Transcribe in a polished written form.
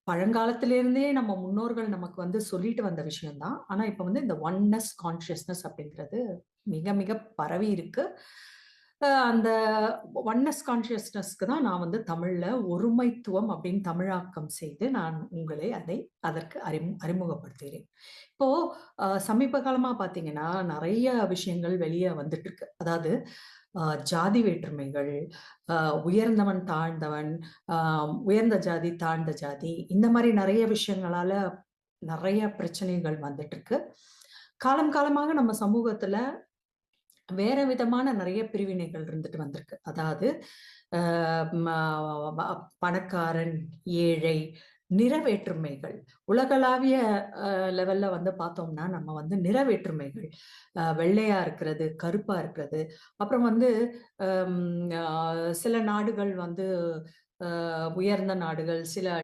பழங்காலத்திலிருந்தே நம்ம முன்னோர்கள் நமக்கு சொல்லிட்டு வந்த விஷயம் தான். ஆனா, இப்ப இந்த ஒன்னஸ் கான்ஷியஸ்னஸ் அப்படிங்கிறது மிக, மிக பரவி இருக்கு. அந்த ஒன்னஸ் கான்ஷியஸ்னஸ்க்கு தான் நான் தமிழ்ல ஒருமைத்துவம் அப்படின்னு தமிழாக்கம் செய்து நான் உங்களை அதற்கு அறிமுகப்படுத்துகிறேன். இப்போ சமீப காலமா பார்த்தீங்கன்னா, நெறைய விஷயங்கள் வெளிய வந்துட்டு இருக்கு. அதாவது ஜாதி வேற்றுமைகள், அ உயர்ந்தவன், தாழ்ந்தவன், அ உயர்ந்த ஜாதி, தாழ்ந்த ஜாதி இந்த மாரி நெறைய விஷயங்களால நெறைய பிரச்சனைகள் வந்துட்டு இருக்கு. காலம் காலமாக நம்ம சமூகத்துல வேற விதமான நெறைய பிரிவினைகள் இருந்துட்டு வந்திருக்கு. அதாவது அ ம வ பணக்காரன், ஏழை, நிற வேற்றுமைகள். உலகளாவிய லெவல்ல பார்த்தோம்னா, நம்ம நிற வேற்றுமைகள். வெள்ளையா இருக்கிறது, கருப்பா இருக்கிறது. அப்புறம் அம் அ சில நாடுகள் உயர்ந்த நாடுகள், சில